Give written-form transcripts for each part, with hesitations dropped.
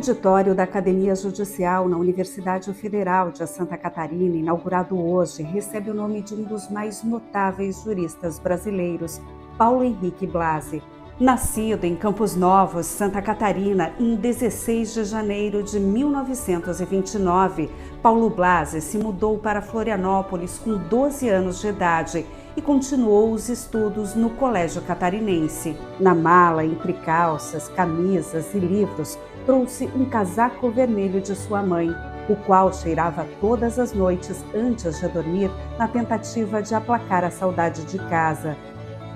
auditório da Academia Judicial na Universidade Federal de Santa Catarina, inaugurado hoje, recebe o nome de um dos mais notáveis juristas brasileiros, Paulo Henrique Blasi. Nascido em Campos Novos, Santa Catarina, em 16 de janeiro de 1929, Paulo Blasi se mudou para Florianópolis com 12 anos de idade e continuou os estudos no Colégio Catarinense. Na mala, entre calças, camisas e livros, trouxe um casaco vermelho de sua mãe, o qual cheirava todas as noites antes de dormir, na tentativa de aplacar a saudade de casa.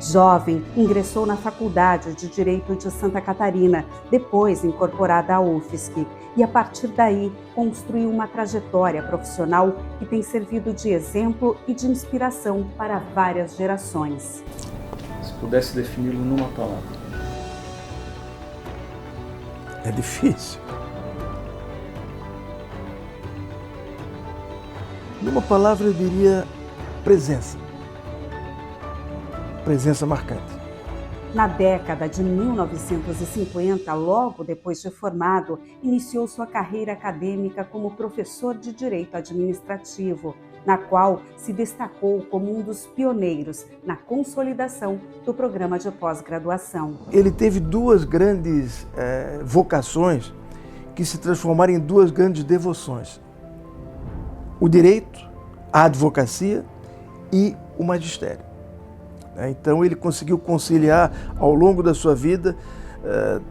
Jovem, ingressou na Faculdade de Direito de Santa Catarina, depois incorporada à UFSC, e a partir daí construiu uma trajetória profissional que tem servido de exemplo e de inspiração para várias gerações. Se pudesse defini-lo numa palavra. É difícil. Numa palavra eu diria presença. Presença marcante. Na década de 1950, logo depois de formado, iniciou sua carreira acadêmica como professor de Direito Administrativo, na qual se destacou como um dos pioneiros na consolidação do programa de pós-graduação. Ele teve duas grandes vocações que se transformaram em duas grandes devoções. O direito, a advocacia e o magistério. Então ele conseguiu conciliar ao longo da sua vida,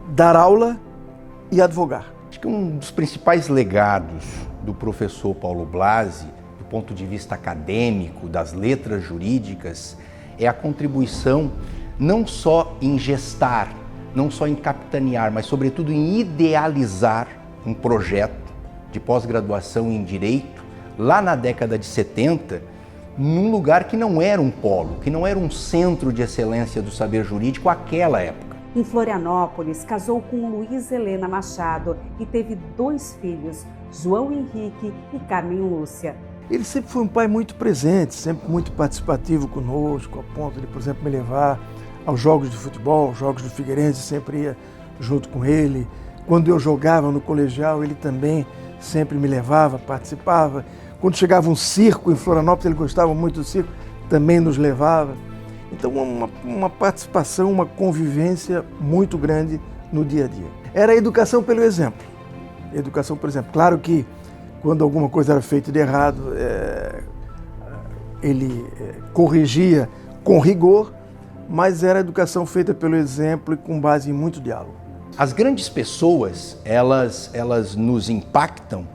dar aula e advogar. Acho que um dos principais legados do professor Paulo Blasi, do ponto de vista acadêmico, das letras jurídicas, é a contribuição não só em gestar, não só em capitanear, mas sobretudo em idealizar um projeto de pós-graduação em Direito, lá na década de 70, num lugar que não era um polo, que não era um centro de excelência do saber jurídico àquela época. Em Florianópolis, casou com Luiz Helena Machado e teve 2 filhos, João Henrique e Carmen Lúcia. Ele sempre foi um pai muito presente, sempre muito participativo conosco, a ponto de, por exemplo, me levar aos jogos de futebol, aos jogos do Figueirense, sempre ia junto com ele. Quando eu jogava no colegial, ele também sempre me levava, participava. Quando chegava um circo em Florianópolis, ele gostava muito do circo, também nos levava. Então, uma participação, uma convivência muito grande no dia a dia. Era a educação pelo exemplo. Educação, por exemplo. Claro que, quando alguma coisa era feita de errado, ele corrigia com rigor, mas era a educação feita pelo exemplo e com base em muito diálogo. As grandes pessoas, elas nos impactam,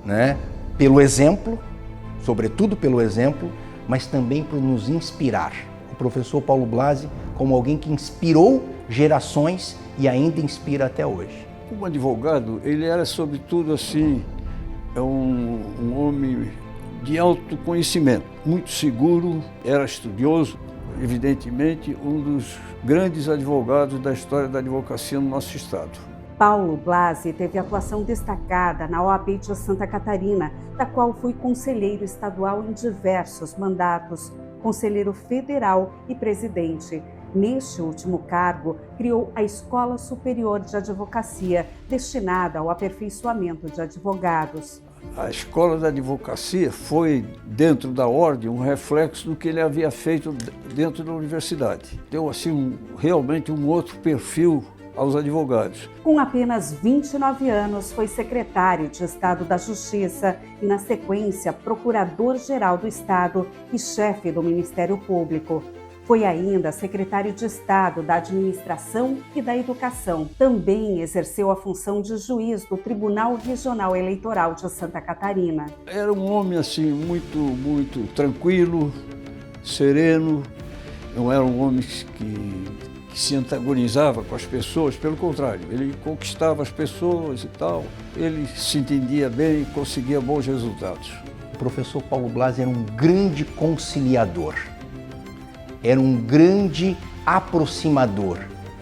né? Pelo exemplo, sobretudo pelo exemplo, mas também por nos inspirar. O professor Paulo Blasi como alguém que inspirou gerações e ainda inspira até hoje. Como advogado, ele era sobretudo assim, um homem de autoconhecimento, muito seguro, era estudioso, evidentemente um dos grandes advogados da história da advocacia no nosso estado. Paulo Blasi teve atuação destacada na OAB de Santa Catarina, da qual foi conselheiro estadual em diversos mandatos, conselheiro federal e presidente. Neste último cargo, criou a Escola Superior de Advocacia, destinada ao aperfeiçoamento de advogados. A Escola da Advocacia foi, dentro da ordem, um reflexo do que ele havia feito dentro da universidade. Deu assim, realmente um outro perfil aos advogados. Com apenas 29 anos, foi secretário de Estado da Justiça e, na sequência, procurador-geral do Estado e chefe do Ministério Público. Foi ainda secretário de Estado da Administração e da Educação. Também exerceu a função de juiz do Tribunal Regional Eleitoral de Santa Catarina. Era um homem assim muito tranquilo, sereno, não era um homem que se antagonizava com as pessoas, pelo contrário, ele conquistava as pessoas e tal, ele se entendia bem e conseguia bons resultados. O professor Paulo Blasi era um grande conciliador, era um grande aproximador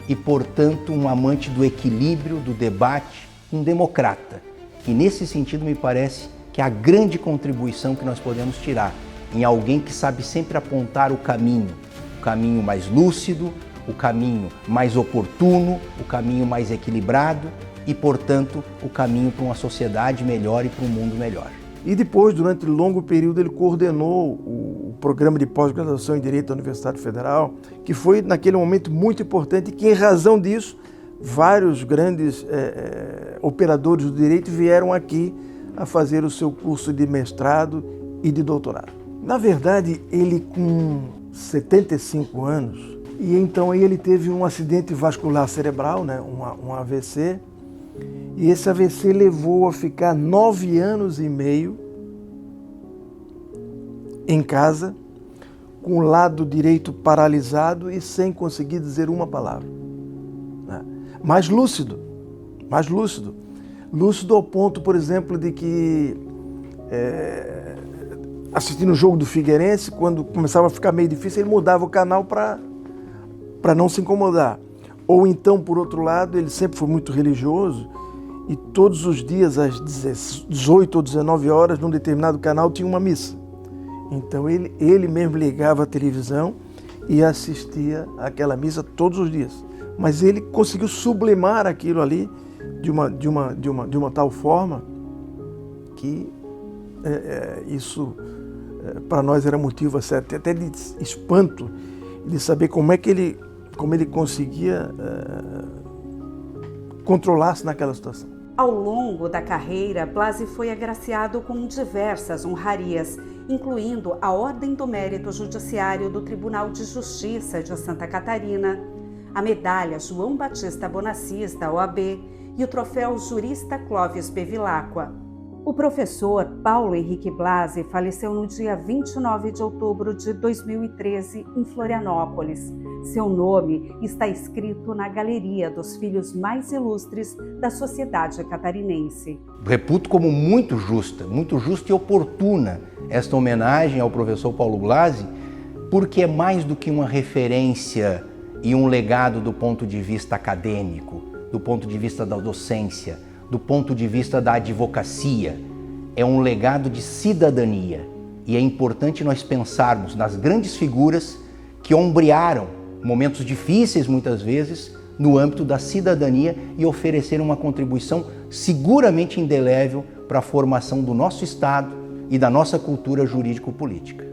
e, portanto, um amante do equilíbrio, do debate, um democrata. E, nesse sentido, me parece que a grande contribuição que nós podemos tirar em alguém que sabe sempre apontar o caminho mais lúcido, o caminho mais oportuno, o caminho mais equilibrado, e, portanto, o caminho para uma sociedade melhor e para um mundo melhor. E depois, durante um longo período, ele coordenou o programa de pós-graduação em Direito da Universidade Federal, que foi, naquele momento, muito importante e que, em razão disso, vários grandes operadores do direito vieram aqui a fazer o seu curso de mestrado e de doutorado. Na verdade, ele com 75 anos, e então aí ele teve um acidente vascular cerebral, né, um AVC, e esse AVC levou a ficar 9 anos e meio em casa, com o lado direito paralisado e sem conseguir dizer uma palavra. Né? Mas lúcido. Lúcido ao ponto, por exemplo, de que assistindo o jogo do Figueirense, quando começava a ficar meio difícil, ele mudava o canal para não se incomodar. Ou então, por outro lado, ele sempre foi muito religioso e todos os dias, às 18 ou 19 horas, num determinado canal, tinha uma missa. Então, ele mesmo ligava a televisão e assistia àquela missa todos os dias. Mas ele conseguiu sublimar aquilo ali de uma tal forma que isso para nós era motivo até de espanto, de saber como ele conseguia controlar-se naquela situação. Ao longo da carreira, Blasi foi agraciado com diversas honrarias, incluindo a Ordem do Mérito Judiciário do Tribunal de Justiça de Santa Catarina, a Medalha João Batista Bonacis da OAB e o Troféu Jurista Clóvis Bevilacqua. O professor Paulo Henrique Blasi faleceu no dia 29 de outubro de 2013 em Florianópolis. Seu nome está escrito na galeria dos filhos mais ilustres da sociedade catarinense. Reputo como muito justa e oportuna esta homenagem ao professor Paulo Blasi, porque é mais do que uma referência e um legado do ponto de vista acadêmico, do ponto de vista da docência, do ponto de vista da advocacia. É um legado de cidadania e é importante nós pensarmos nas grandes figuras que ombrearam momentos difíceis muitas vezes no âmbito da cidadania e ofereceram uma contribuição seguramente indelével para a formação do nosso Estado e da nossa cultura jurídico-política.